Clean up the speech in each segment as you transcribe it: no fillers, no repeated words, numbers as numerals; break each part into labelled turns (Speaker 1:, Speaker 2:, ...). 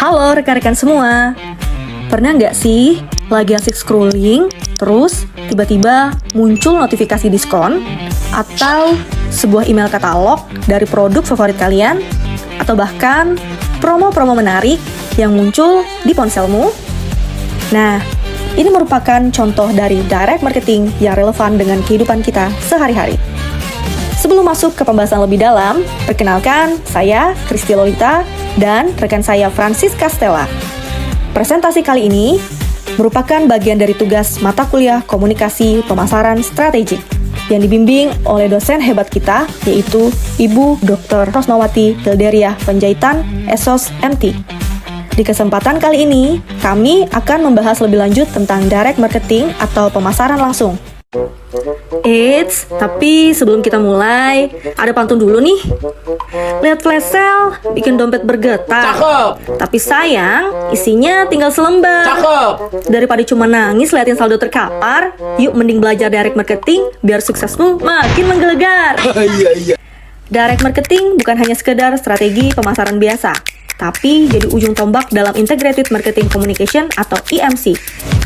Speaker 1: Halo rekan-rekan semua. Pernah nggak sih lagi asik scrolling, terus tiba-tiba muncul notifikasi diskon atau sebuah email katalog dari produk favorit kalian, atau bahkan promo-promo menarik yang muncul di ponselmu? Nah, ini merupakan contoh dari direct marketing yang relevan dengan kehidupan kita sehari-hari. Sebelum masuk ke pembahasan lebih dalam, perkenalkan saya Kristi Lolita dan rekan saya Francisca Stella. Presentasi kali ini merupakan bagian dari tugas mata kuliah Komunikasi Pemasaran Strategik yang dibimbing oleh dosen hebat kita, yaitu Ibu Dr. Rosnawati Hilderia Panjaitan, SOS MT. Di kesempatan kali ini, kami akan membahas lebih lanjut tentang direct marketing atau pemasaran langsung. Eits, tapi sebelum kita mulai, ada pantun dulu nih. Lihat flash sale, bikin dompet bergetar.
Speaker 2: Cakep.
Speaker 1: Tapi sayang, isinya tinggal selembar.
Speaker 2: Cakep.
Speaker 1: Daripada cuma nangis liatin saldo terkapar, yuk mending belajar direct marketing biar suksesmu makin menggelegar.
Speaker 2: Iya.
Speaker 1: Direct marketing bukan hanya sekedar strategi pemasaran biasa, tapi jadi ujung tombak dalam Integrated Marketing Communication atau IMC.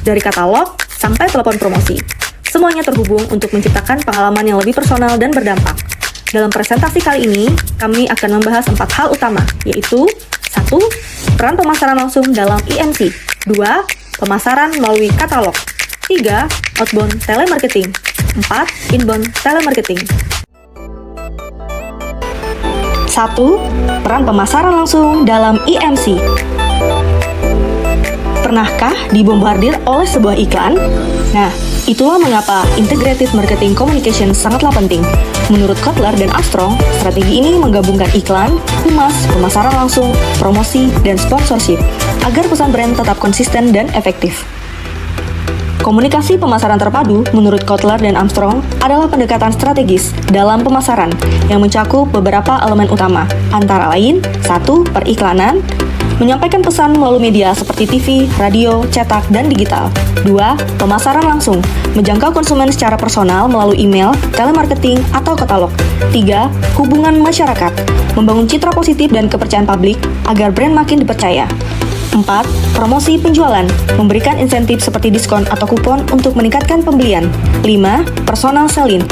Speaker 1: Dari katalog sampai telepon promosi, semuanya terhubung untuk menciptakan pengalaman yang lebih personal dan berdampak. Dalam presentasi kali ini, kami akan membahas 4 hal utama, yaitu 1. Peran pemasaran langsung dalam IMC. 2. Pemasaran melalui katalog. 3. Outbound telemarketing. 4. Inbound telemarketing. 1. Peran pemasaran langsung dalam IMC. Pernahkah dibombardir oleh sebuah iklan? Nah, itulah mengapa Integrated Marketing Communication sangatlah penting. Menurut Kotler dan Armstrong, strategi ini menggabungkan iklan, humas, pemasaran langsung, promosi, dan sponsorship agar pesan brand tetap konsisten dan efektif. Komunikasi pemasaran terpadu, menurut Kotler dan Armstrong, adalah pendekatan strategis dalam pemasaran yang mencakup beberapa elemen utama, antara lain 1. Periklanan, menyampaikan pesan melalui media seperti TV, radio, cetak, dan digital. 2. Pemasaran langsung, menjangkau konsumen secara personal melalui email, telemarketing, atau katalog. 3. Hubungan masyarakat, membangun citra positif dan kepercayaan publik agar brand makin dipercaya. 4. Promosi penjualan, memberikan insentif seperti diskon atau kupon untuk meningkatkan pembelian. 5. Personal selling,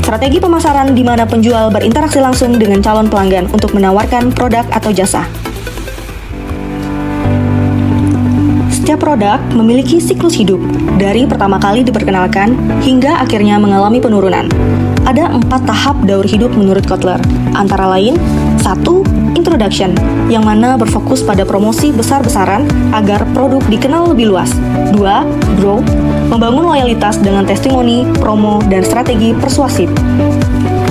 Speaker 1: strategi pemasaran di mana penjual berinteraksi langsung dengan calon pelanggan untuk menawarkan produk atau jasa. Setiap produk memiliki siklus hidup, dari pertama kali diperkenalkan hingga akhirnya mengalami penurunan. Ada 4 tahap daur hidup menurut Kotler, antara lain 1. Introduction, yang mana berfokus pada promosi besar-besaran agar produk dikenal lebih luas. 2. Grow, membangun loyalitas dengan testimoni, promo, dan strategi persuasif.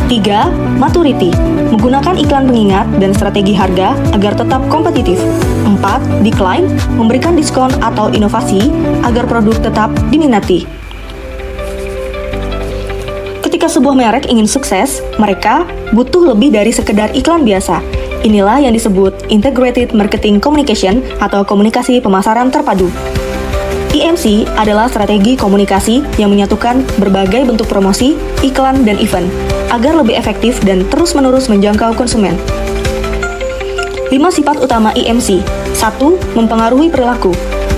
Speaker 1: 3. Maturity, menggunakan iklan pengingat dan strategi harga agar tetap kompetitif. 4. Decline, memberikan diskon atau inovasi agar produk tetap diminati. Ketika sebuah merek ingin sukses, mereka butuh lebih dari sekedar iklan biasa. Inilah yang disebut Integrated Marketing Communication atau komunikasi pemasaran terpadu. IMC adalah strategi komunikasi yang menyatukan berbagai bentuk promosi, iklan, dan event agar lebih efektif dan terus-menerus menjangkau konsumen. 5 sifat utama IMC. 1. Mempengaruhi perilaku,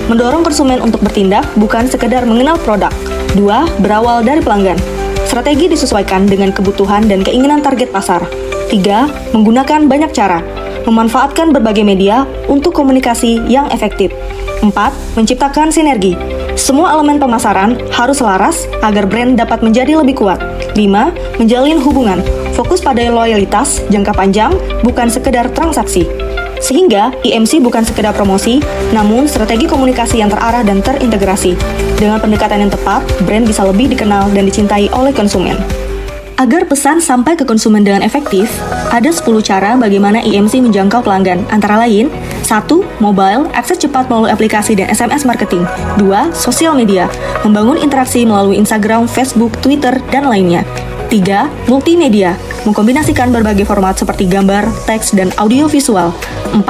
Speaker 1: mendorong konsumen untuk bertindak bukan sekedar mengenal produk. 2. Berawal dari pelanggan, strategi disesuaikan dengan kebutuhan dan keinginan target pasar. 3. Menggunakan banyak cara, memanfaatkan berbagai media untuk komunikasi yang efektif. 4. Menciptakan sinergi, semua elemen pemasaran harus selaras agar brand dapat menjadi lebih kuat. 5. Menjalin hubungan, fokus pada loyalitas jangka panjang, bukan sekedar transaksi. Sehingga IMC bukan sekedar promosi, namun strategi komunikasi yang terarah dan terintegrasi. Dengan pendekatan yang tepat, brand bisa lebih dikenal dan dicintai oleh konsumen. Agar pesan sampai ke konsumen dengan efektif, ada 10 cara bagaimana IMC menjangkau pelanggan, antara lain 1. Mobile, akses cepat melalui aplikasi dan SMS marketing. 2. Sosial media, membangun interaksi melalui Instagram, Facebook, Twitter, dan lainnya. 3. Multimedia, mengkombinasikan berbagai format seperti gambar, teks, dan audio visual. 4.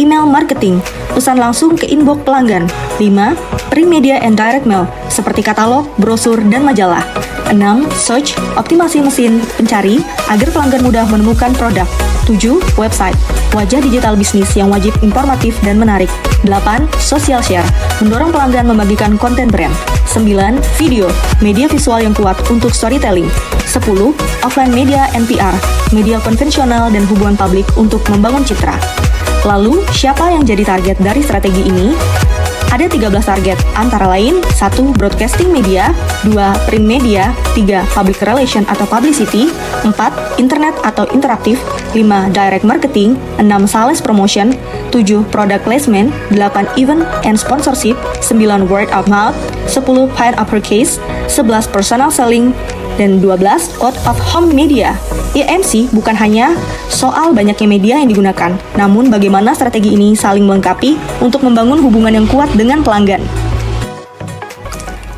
Speaker 1: Email marketing, pesan langsung ke inbox pelanggan. 5. Print media and direct mail, seperti katalog, brosur, dan majalah. 6. Search, optimasi mesin pencari agar pelanggan mudah menemukan produk. 7. Website, wajah digital bisnis yang wajib informatif dan menarik. 8. Social share, mendorong pelanggan membagikan konten brand. 9. Video, media visual yang kuat untuk storytelling. 10. Offline media NPR, media konvensional dan hubungan publik untuk membangun citra. Lalu, siapa yang jadi target dari strategi ini? Ada 13 target, antara lain 1. Broadcasting media, 2. Print media, 3. Public relation atau publicity, 4. Internet atau interaktif, 5. Direct marketing, 6. Sales promotion, 7. Product placement, 8. Event and sponsorship, 9. Word of mouth, 10. Paid upper case, 11. Personal selling, dan 12. Out of home media. EMC bukan hanya soal banyaknya media yang digunakan, namun bagaimana strategi ini saling melengkapi untuk membangun hubungan yang kuat dengan pelanggan.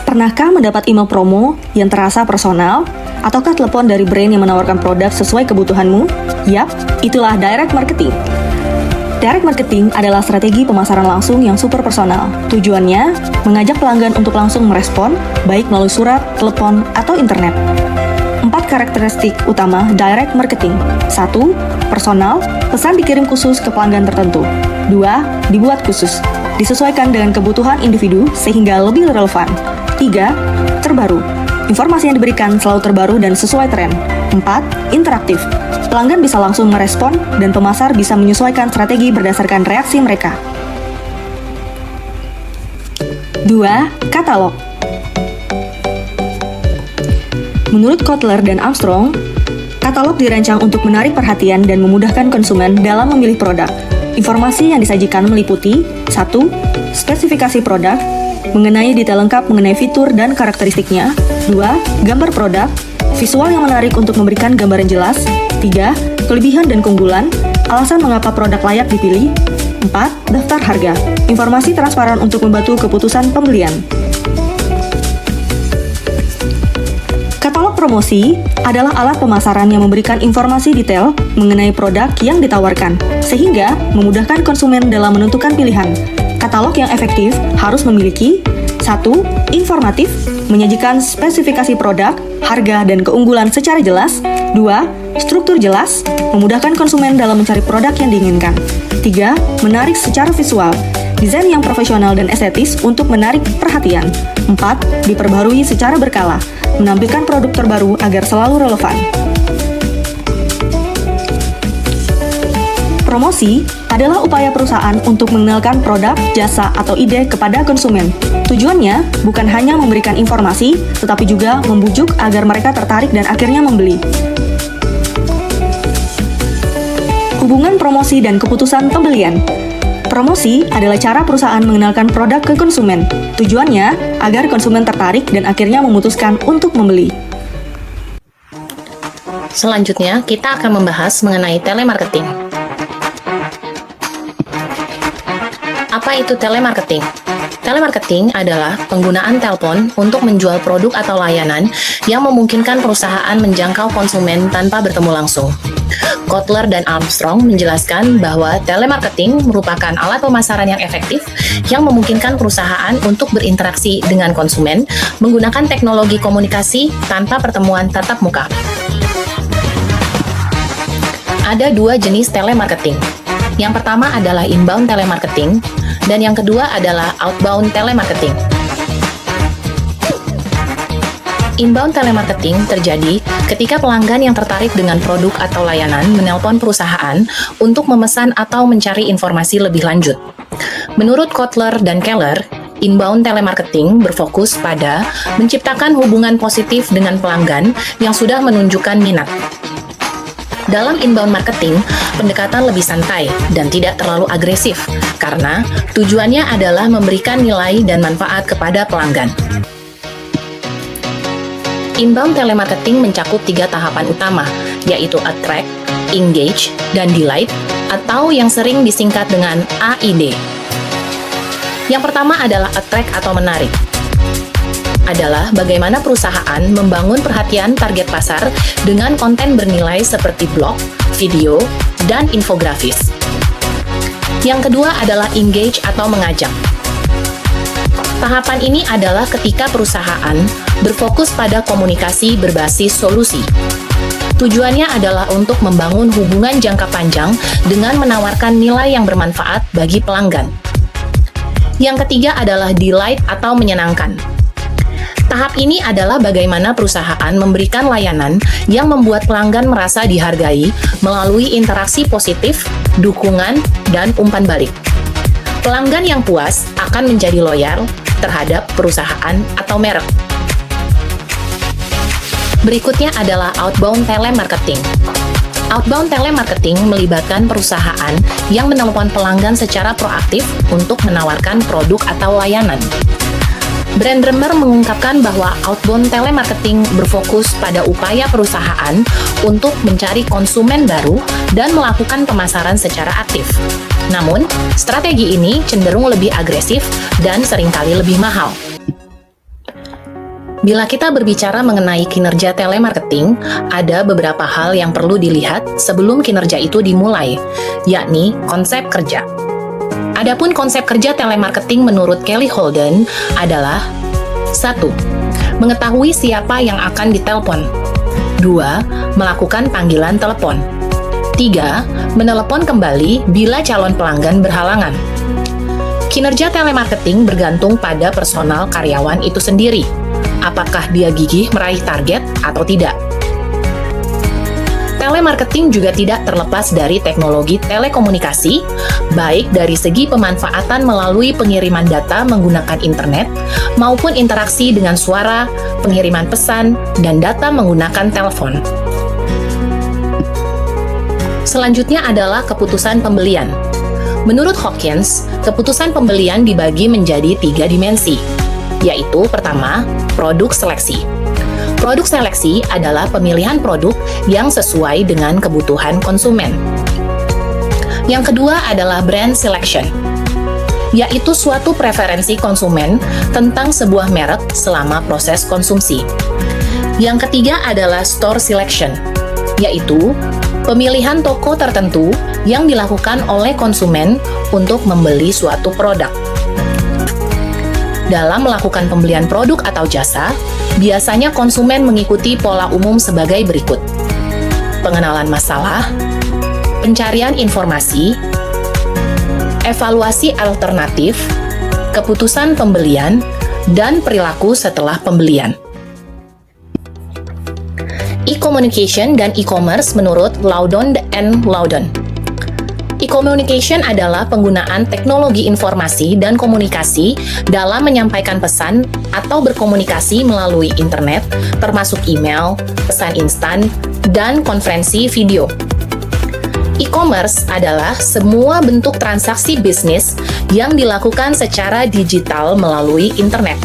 Speaker 1: Pernahkah mendapat email promo yang terasa personal? Ataukah telepon dari brand yang menawarkan produk sesuai kebutuhanmu? Yap, itulah direct marketing. Direct marketing adalah strategi pemasaran langsung yang super personal. Tujuannya, mengajak pelanggan untuk langsung merespon, baik melalui surat, telepon, atau internet. 4 karakteristik utama direct marketing. 1. Personal, pesan dikirim khusus ke pelanggan tertentu. 2. Dibuat khusus, disesuaikan dengan kebutuhan individu sehingga lebih relevan. 3. Terbaru, informasi yang diberikan selalu terbaru dan sesuai tren. 4. Interaktif, pelanggan bisa langsung merespon dan pemasar bisa menyesuaikan strategi berdasarkan reaksi mereka. 2. Katalog. Menurut Kotler dan Armstrong, katalog dirancang untuk menarik perhatian dan memudahkan konsumen dalam memilih produk. Informasi yang disajikan meliputi 1. Spesifikasi produk, mengenai detail lengkap mengenai fitur dan karakteristiknya. 2. Gambar produk, visual yang menarik untuk memberikan gambaran jelas. 3. Kelebihan dan keunggulan, alasan mengapa produk layak dipilih. 4. Daftar harga, informasi transparan untuk membantu keputusan pembelian. Katalog promosi adalah alat pemasaran yang memberikan informasi detail mengenai produk yang ditawarkan, sehingga memudahkan konsumen dalam menentukan pilihan. Katalog yang efektif harus memiliki 1. Informatif, menyajikan spesifikasi produk, harga, dan keunggulan secara jelas. 2. Struktur jelas, memudahkan konsumen dalam mencari produk yang diinginkan. 3. Menarik secara visual, desain yang profesional dan estetis untuk menarik perhatian. 4. Diperbarui secara berkala, menampilkan produk terbaru agar selalu relevan. Promosi adalah upaya perusahaan untuk mengenalkan produk, jasa, atau ide kepada konsumen. Tujuannya bukan hanya memberikan informasi, tetapi juga membujuk agar mereka tertarik dan akhirnya membeli. Hubungan promosi dan keputusan pembelian. Promosi adalah cara perusahaan mengenalkan produk ke konsumen. Tujuannya agar konsumen tertarik dan akhirnya memutuskan untuk membeli.
Speaker 2: Selanjutnya, kita akan membahas mengenai telemarketing. Apa itu telemarketing? Telemarketing adalah penggunaan telepon untuk menjual produk atau layanan yang memungkinkan perusahaan menjangkau konsumen tanpa bertemu langsung. Kotler dan Armstrong menjelaskan bahwa telemarketing merupakan alat pemasaran yang efektif yang memungkinkan perusahaan untuk berinteraksi dengan konsumen menggunakan teknologi komunikasi tanpa pertemuan tatap muka. Ada 2 jenis telemarketing. Yang pertama adalah inbound telemarketing, dan yang kedua adalah outbound telemarketing. Inbound telemarketing terjadi ketika pelanggan yang tertarik dengan produk atau layanan menelpon perusahaan untuk memesan atau mencari informasi lebih lanjut. Menurut Kotler dan Keller, inbound telemarketing berfokus pada menciptakan hubungan positif dengan pelanggan yang sudah menunjukkan minat. Dalam inbound marketing, pendekatan lebih santai dan tidak terlalu agresif karena tujuannya adalah memberikan nilai dan manfaat kepada pelanggan. Inbound telemarketing mencakup 3 tahapan utama, yaitu attract, engage, dan delight, atau yang sering disingkat dengan AID. Yang pertama adalah attract atau menarik. Adalah bagaimana perusahaan membangun perhatian target pasar dengan konten bernilai seperti blog, video, dan infografis. Yang kedua adalah engage atau mengajak. Tahapan ini adalah ketika perusahaan berfokus pada komunikasi berbasis solusi. Tujuannya adalah untuk membangun hubungan jangka panjang dengan menawarkan nilai yang bermanfaat bagi pelanggan. Yang ketiga adalah delight atau menyenangkan. Tahap ini adalah bagaimana perusahaan memberikan layanan yang membuat pelanggan merasa dihargai melalui interaksi positif, dukungan, dan umpan balik. Pelanggan yang puas akan menjadi loyal terhadap perusahaan atau merek. Berikutnya adalah outbound telemarketing. Outbound telemarketing melibatkan perusahaan yang menelpon pelanggan secara proaktif untuk menawarkan produk atau layanan. Brand Dreamer mengungkapkan bahwa outbound telemarketing berfokus pada upaya perusahaan untuk mencari konsumen baru dan melakukan pemasaran secara aktif. Namun, strategi ini cenderung lebih agresif dan seringkali lebih mahal. Bila kita berbicara mengenai kinerja telemarketing, ada beberapa hal yang perlu dilihat sebelum kinerja itu dimulai, yakni konsep kerja. Adapun konsep kerja telemarketing menurut Kelly Holden adalah 1. Mengetahui siapa yang akan ditelepon. 2. Melakukan panggilan telepon. 3. Menelepon kembali bila calon pelanggan berhalangan. Kinerja telemarketing bergantung pada personal karyawan itu sendiri. Apakah dia gigih meraih target atau tidak? Telemarketing juga tidak terlepas dari teknologi telekomunikasi, baik dari segi pemanfaatan melalui pengiriman data menggunakan internet, maupun interaksi dengan suara, pengiriman pesan, dan data menggunakan telepon. Selanjutnya adalah keputusan pembelian. Menurut Hawkins, keputusan pembelian dibagi menjadi 3 dimensi, yaitu pertama, produk seleksi. Produk seleksi adalah pemilihan produk yang sesuai dengan kebutuhan konsumen. Yang kedua adalah brand selection, yaitu suatu preferensi konsumen tentang sebuah merek selama proses konsumsi. Yang ketiga adalah store selection, yaitu pemilihan toko tertentu yang dilakukan oleh konsumen untuk membeli suatu produk. Dalam melakukan pembelian produk atau jasa, biasanya konsumen mengikuti pola umum sebagai berikut: pengenalan masalah, pencarian informasi, evaluasi alternatif, keputusan pembelian, dan perilaku setelah pembelian. E-communication dan e-commerce menurut Loudon and Loudon. E-communication adalah penggunaan teknologi informasi dan komunikasi dalam menyampaikan pesan atau berkomunikasi melalui internet, termasuk email, pesan instan, dan konferensi video. E-commerce adalah semua bentuk transaksi bisnis yang dilakukan secara digital melalui internet.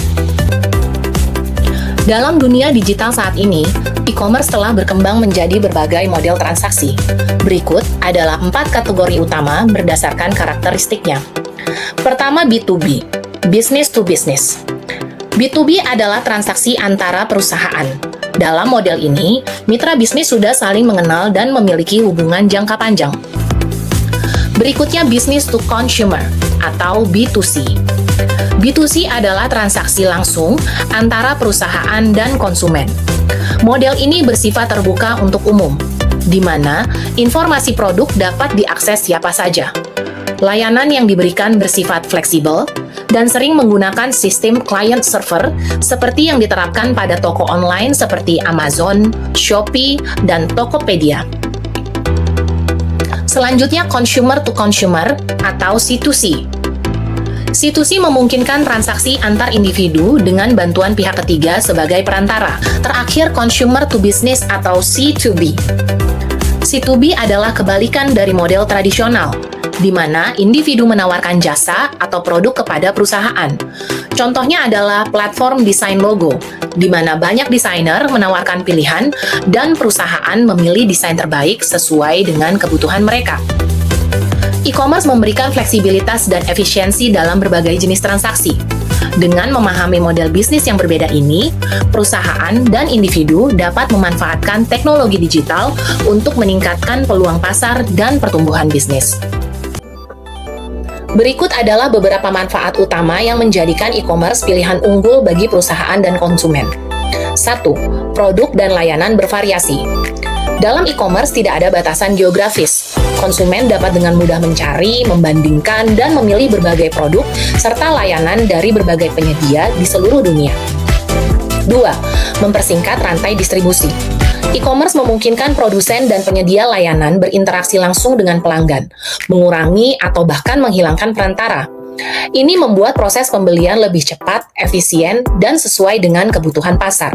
Speaker 2: Dalam dunia digital saat ini, e-commerce telah berkembang menjadi berbagai model transaksi. Berikut adalah 4 kategori utama berdasarkan karakteristiknya. Pertama, B2B, business to business. B2B adalah transaksi antara perusahaan. Dalam model ini, mitra bisnis sudah saling mengenal dan memiliki hubungan jangka panjang. Berikutnya, business to consumer atau B2C. B2C adalah transaksi langsung antara perusahaan dan konsumen. Model ini bersifat terbuka untuk umum, di mana informasi produk dapat diakses siapa saja. Layanan yang diberikan bersifat fleksibel dan sering menggunakan sistem client-server seperti yang diterapkan pada toko online seperti Amazon, Shopee, dan Tokopedia. Selanjutnya, consumer to consumer atau C2C. C2C memungkinkan transaksi antar individu dengan bantuan pihak ketiga sebagai perantara. Terakhir, consumer to business atau C2B. C2B adalah kebalikan dari model tradisional, di mana individu menawarkan jasa atau produk kepada perusahaan. Contohnya adalah platform desain logo, di mana banyak desainer menawarkan pilihan dan perusahaan memilih desain terbaik sesuai dengan kebutuhan mereka. E-commerce memberikan fleksibilitas dan efisiensi dalam berbagai jenis transaksi. Dengan memahami model bisnis yang berbeda ini, perusahaan dan individu dapat memanfaatkan teknologi digital untuk meningkatkan peluang pasar dan pertumbuhan bisnis. Berikut adalah beberapa manfaat utama yang menjadikan e-commerce pilihan unggul bagi perusahaan dan konsumen. 1. Produk dan layanan bervariasi. Dalam e-commerce tidak ada batasan geografis. Konsumen dapat dengan mudah mencari, membandingkan, dan memilih berbagai produk serta layanan dari berbagai penyedia di seluruh dunia. 2. Mempersingkat rantai distribusi. E-commerce memungkinkan produsen dan penyedia layanan berinteraksi langsung dengan pelanggan, mengurangi atau bahkan menghilangkan perantara. Ini membuat proses pembelian lebih cepat, efisien, dan sesuai dengan kebutuhan pasar.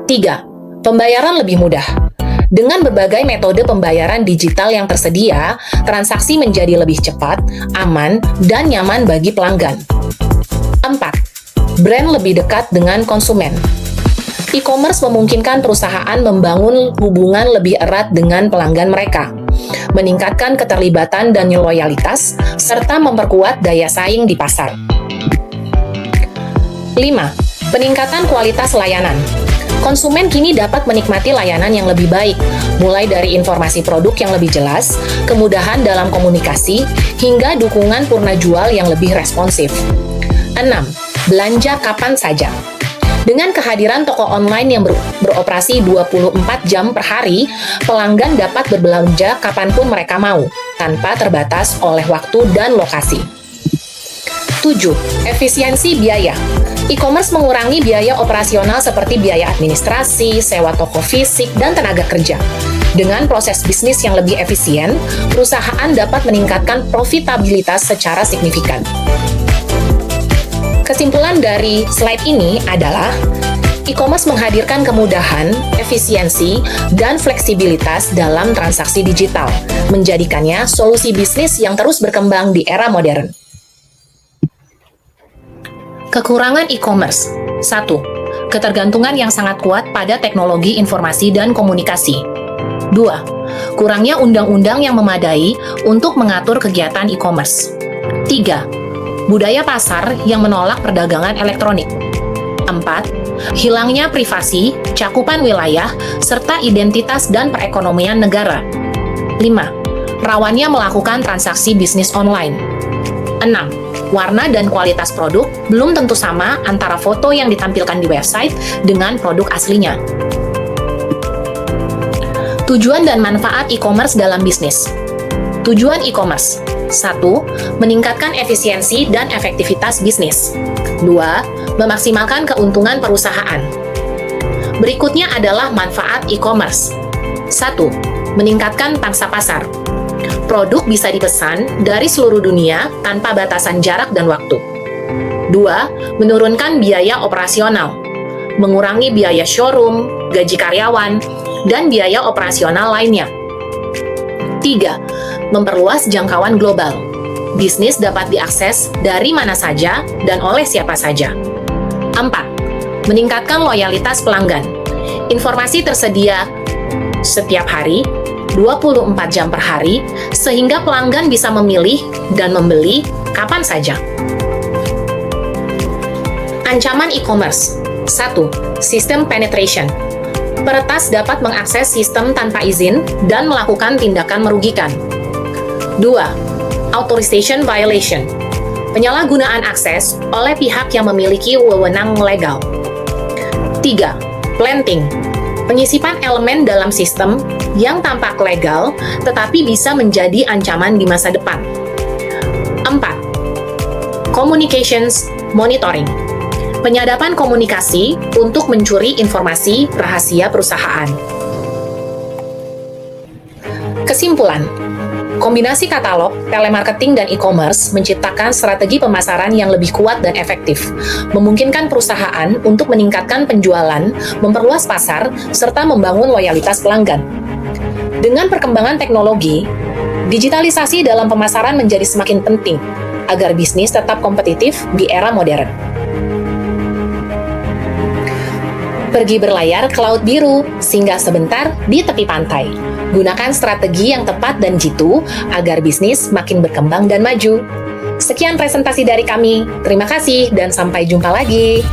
Speaker 2: 3. Pembayaran lebih mudah. Dengan berbagai metode pembayaran digital yang tersedia, transaksi menjadi lebih cepat, aman, dan nyaman bagi pelanggan. 4. Brand lebih dekat dengan konsumen. E-commerce memungkinkan perusahaan membangun hubungan lebih erat dengan pelanggan mereka, meningkatkan keterlibatan dan loyalitas, serta memperkuat daya saing di pasar. 5. Peningkatan kualitas layanan. Konsumen kini dapat menikmati layanan yang lebih baik, mulai dari informasi produk yang lebih jelas, kemudahan dalam komunikasi, hingga dukungan purna jual yang lebih responsif. 6. Belanja kapan saja. Dengan kehadiran toko online yang beroperasi 24 jam per hari, pelanggan dapat berbelanja kapanpun mereka mau, tanpa terbatas oleh waktu dan lokasi. 7. Efisiensi biaya. E-commerce mengurangi biaya operasional seperti biaya administrasi, sewa toko fisik, dan tenaga kerja. Dengan proses bisnis yang lebih efisien, perusahaan dapat meningkatkan profitabilitas secara signifikan. Kesimpulan dari slide ini adalah e-commerce menghadirkan kemudahan, efisiensi, dan fleksibilitas dalam transaksi digital, menjadikannya solusi bisnis yang terus berkembang di era modern. Kekurangan e-commerce. 1. Ketergantungan yang sangat kuat pada teknologi informasi dan komunikasi. 2. Kurangnya undang-undang yang memadai untuk mengatur kegiatan e-commerce. 3. Budaya pasar yang menolak perdagangan elektronik. 4. Hilangnya privasi, cakupan wilayah, serta identitas dan perekonomian negara. 5. Rawannya melakukan transaksi bisnis online. 6. Warna dan kualitas produk belum tentu sama antara foto yang ditampilkan di website dengan produk aslinya. Tujuan dan manfaat e-commerce dalam bisnis. Tujuan e-commerce. 1. Meningkatkan efisiensi dan efektivitas bisnis. 2. Memaksimalkan keuntungan perusahaan. Berikutnya adalah manfaat e-commerce. 1. Meningkatkan pangsa pasar. Produk bisa dipesan dari seluruh dunia tanpa batasan jarak dan waktu. 2. Menurunkan biaya operasional. Mengurangi biaya showroom, gaji karyawan, dan biaya operasional lainnya. 3. Memperluas jangkauan global. Bisnis dapat diakses dari mana saja dan oleh siapa saja. 4. Meningkatkan loyalitas pelanggan. Informasi tersedia setiap hari, 24 jam per hari, sehingga pelanggan bisa memilih dan membeli kapan saja. Ancaman e-commerce. 1. Sistem penetration. Peretas dapat mengakses sistem tanpa izin dan melakukan tindakan merugikan. 2. Authorization violation. Penyalahgunaan akses oleh pihak yang memiliki wewenang legal. 3. Planting. Penyisipan elemen dalam sistem yang tampak legal tetapi bisa menjadi ancaman di masa depan. 4. Communications monitoring. Penyadapan komunikasi untuk mencuri informasi rahasia perusahaan. Kesimpulan. Kombinasi katalog, telemarketing, dan e-commerce menciptakan strategi pemasaran yang lebih kuat dan efektif, memungkinkan perusahaan untuk meningkatkan penjualan, memperluas pasar, serta membangun loyalitas pelanggan. Dengan perkembangan teknologi, digitalisasi dalam pemasaran menjadi semakin penting agar bisnis tetap kompetitif di era modern. Pergi berlayar ke laut biru, singgah sebentar di tepi pantai. Gunakan strategi yang tepat dan jitu agar bisnis makin berkembang dan maju. Sekian presentasi dari kami. Terima kasih dan sampai jumpa lagi.